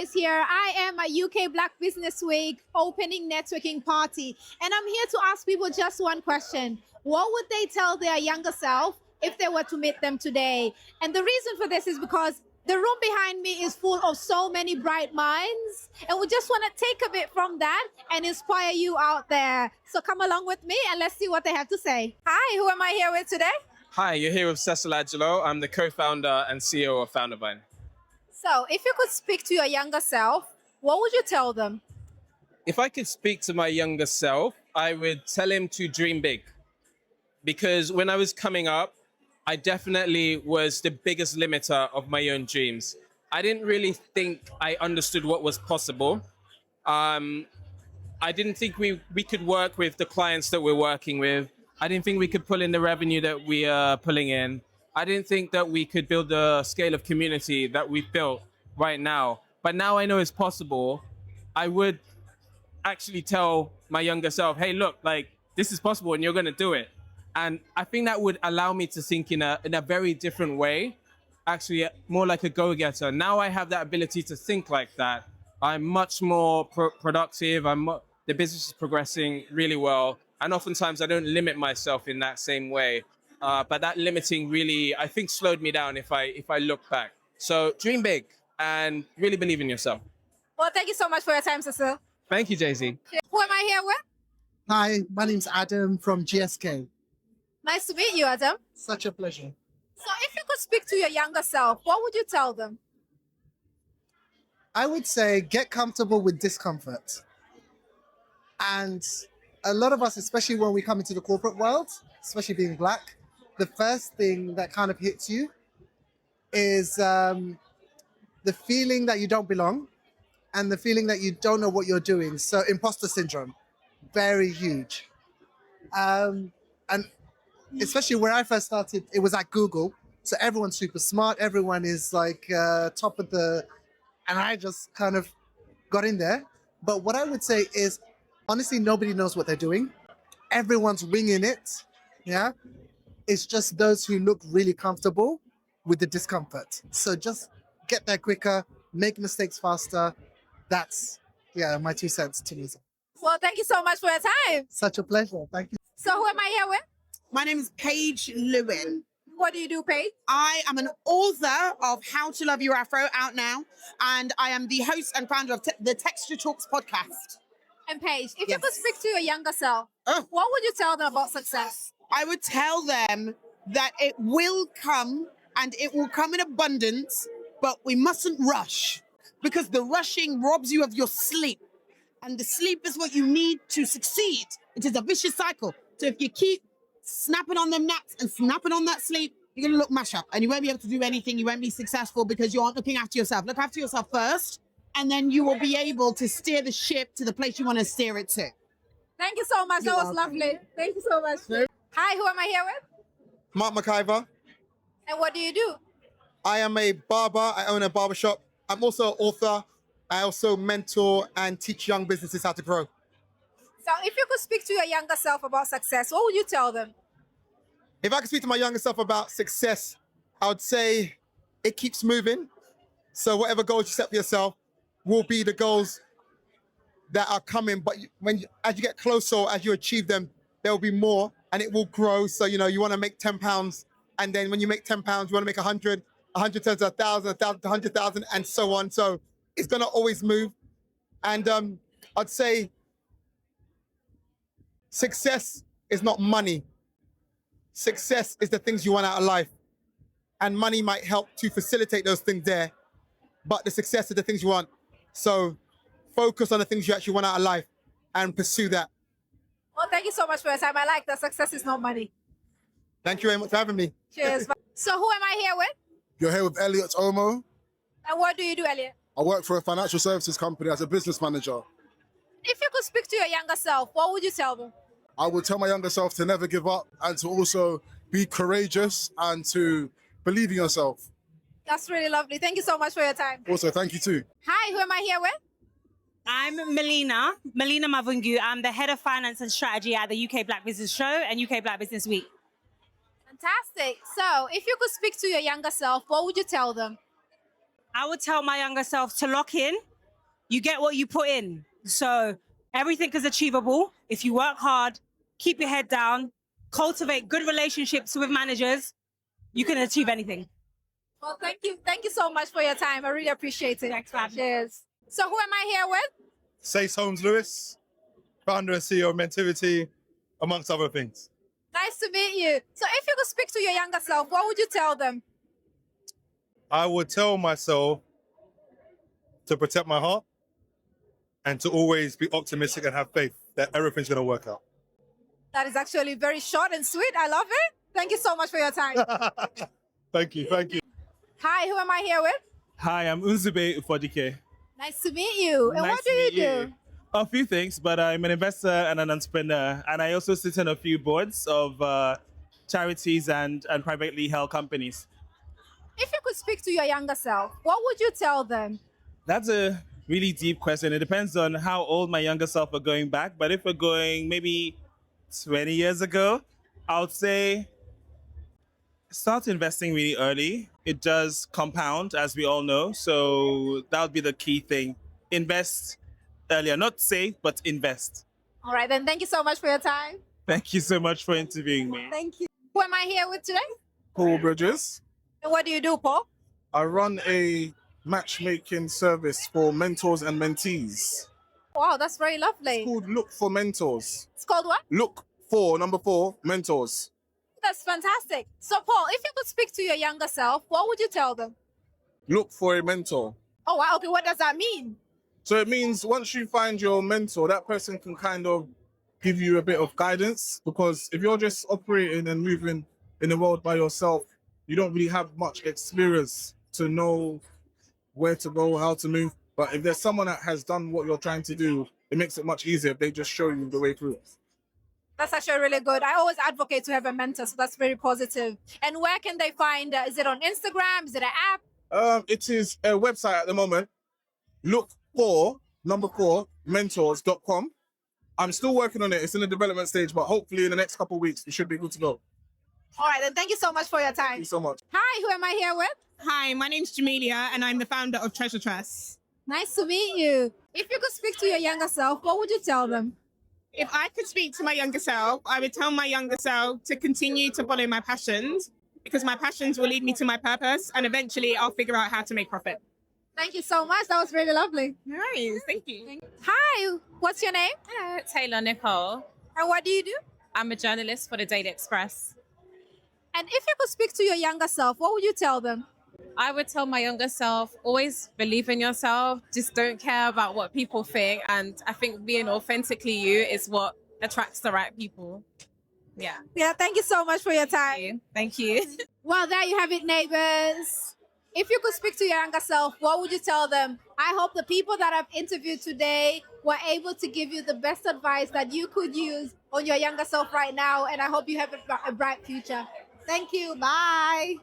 guys here. I am at UK Black Business Week opening networking party, and I'm here to ask people just one question. What would they tell their younger self if they were to meet them today? And the reason for this is because the room behind me is full of so many bright minds, and we just want to take a bit from that and inspire you out there. So come along with me and let's see what they have to say. Hi, who am I here with today? Hi, you're here with Cecil Angelo. I'm the co-founder and CEO of Foundervine. So if you could speak to your younger self, what would you tell them? If I could speak to my younger self, I would tell him to dream big. Because when I was coming up, I definitely was the biggest limiter of my own dreams. I didn't really think I understood what was possible. I didn't think we could work with the clients that we're working with. I didn't think we could pull in the revenue that we are pulling in. I didn't think that we could build the scale of community that we've built right now. But now I know it's possible. I would actually tell my younger self, hey, look, like this is possible and you're going to do it. And I think that would allow me to think in a very different way, actually more like a go-getter. Now I have that ability to think like that. I'm much more productive. The business is progressing really well. And oftentimes I don't limit myself in that same way. But that limiting really, I think, slowed me down if I look back. So dream big and really believe in yourself. Well, thank you so much for your time, Cecil. Thank you, Jay-Z. Who am I here with? Hi, my name's Adam from GSK. Nice to meet you, Adam. Such a pleasure. So if you could speak to your younger self, what would you tell them? I would say get comfortable with discomfort. And a lot of us, especially when we come into the corporate world, especially being Black, the first thing that kind of hits you is the feeling that you don't belong and the feeling that you don't know what you're doing. So imposter syndrome, very huge. And especially where I first started, it was at Google. So everyone's super smart. Everyone is like top of the, and I just kind of got in there. But what I would say is, honestly, nobody knows what they're doing. Everyone's winging it. Yeah. It's just those who look really comfortable with the discomfort. So just get there quicker, make mistakes faster. That's, my 2 cents to me. Well, thank you so much for your time. Such a pleasure. Thank you. So who am I here with? My name is Paige Lewin. What do you do, Paige? I am an author of How to Love Your Afro, out now, and I am the host and founder of the Texture Talks podcast. And Paige, if you Yes. could speak to your younger self, Oh. what would you tell them about success? I would tell them that it will come and it will come in abundance, but we mustn't rush because the rushing robs you of your sleep. And the sleep is what you need to succeed. It is a vicious cycle. So if you keep snapping on them naps and snapping on that sleep, you're going to look mash up and you won't be able to do anything. You won't be successful because you aren't looking after yourself. Look after yourself first, and then you will be able to steer the ship to the place you want to steer it to. Thank you so much. That was lovely. Thank you so much. Hi, who am I here with? Mark McIver. And what do you do? I am a barber. I own a barbershop. I'm also an author. I also mentor and teach young businesses how to grow. So if you could speak to your younger self about success, what would you tell them? If I could speak to my younger self about success, I would say it keeps moving. So whatever goals you set for yourself will be the goals that are coming. But as you get closer, as you achieve them, there will be more and it will grow. So, you want to make £10. And then when you make £10, you want to make 100, 100 turns to 1,000, 1,000 to 100,000 and so on. So it's going to always move. And I'd say success is not money. Success is the things you want out of life. And money might help to facilitate those things there. But the success is the things you want. So focus on the things you actually want out of life and pursue that. Well, thank you so much for your time. I like that success is not money. Thank you very much for having me. Cheers. So who am I here with? You're here with Elliot Omo. And what do you do, Elliot? I work for a financial services company as a business manager. If you could speak to your younger self, what would you tell them? I would tell my younger self to never give up and to also be courageous and to believe in yourself. That's really lovely. Thank you so much for your time. Also, thank you too. Hi, who am I here with? I'm Melina Mavungu. I'm the head of finance and strategy at the UK Black Business Show and UK Black Business Week. Fantastic. So if you could speak to your younger self, what would you tell them? I would tell my younger self to lock in You get what you put in. So everything is achievable if you work hard, keep your head down, cultivate good relationships with managers. You can achieve anything. Well, thank you. Thank you so much for your time. I really appreciate it. Thanks for having me. Cheers. So who am I here with? Sace Holmes Lewis, founder and CEO of Mentivity, amongst other things. Nice to meet you. So if you could speak to your younger self, what would you tell them? I would tell myself to protect my heart and to always be optimistic and have faith that everything's going to work out. That is actually very short and sweet. I love it. Thank you so much for your time. Thank you. Thank you. Hi, who am I here with? Hi, I'm Unzube Ufodike. Nice to meet you. And Nice what do to you meet do? A few things, but I'm an investor and an entrepreneur, and I also sit on a few boards of charities and privately held companies. If you could speak to your younger self, what would you tell them? That's a really deep question. It depends on how old my younger self are going back, but if we're going maybe 20 years ago, I would say start investing really early. It does compound, as we all know, so that would be the key thing. Invest earlier, not save, but invest. All right, then thank you so much for your time. Thank you so much for interviewing me. Thank you. Who am I here with today? Paul Bridges. And what do you do, Paul? I run a matchmaking service for mentors and mentees. Wow, that's very lovely. It's called Look for Mentors. It's called what? Look for, number 4, mentors. That's fantastic. So, Paul, if you could speak to your younger self, what would you tell them? Look for a mentor. Oh, wow. Okay, what does that mean? So it means once you find your mentor, that person can kind of give you a bit of guidance, because if you're just operating and moving in the world by yourself, you don't really have much experience to know where to go, how to move. But if there's someone that has done what you're trying to do, it makes it much easier if they just show you the way through. That's actually really good. I always advocate to have a mentor, so that's very positive. And where can they find? Is it on Instagram? Is it an app? It is a website at the moment. Look for, number 4, mentors.com. I'm still working on it. It's in the development stage, but hopefully in the next couple of weeks, it should be good to go. All right, then thank you so much for your time. Thank you so much. Hi, who am I here with? Hi, my name's Jamelia and I'm the founder of Treasure Trust. Nice to meet you. If you could speak to your younger self, what would you tell them? If I could speak to my younger self, I would tell my younger self to continue to follow my passions, because my passions will lead me to my purpose and eventually I'll figure out how to make profit. Thank you so much. That was really lovely. Nice, thank you. Hi, what's your name? Taylor Nicole. And what do you do? I'm a journalist for the Daily Express. And if you could speak to your younger self, what would you tell them? I would tell my younger self, always believe in yourself. Just don't care about what people think. And I think being authentically you is what attracts the right people. Yeah. Yeah, thank you so much for your time. Thank you. Well, there you have it, neighbors. If you could speak to your younger self, what would you tell them? I hope the people that I've interviewed today were able to give you the best advice that you could use on your younger self right now. And I hope you have a bright future. Thank you. Bye.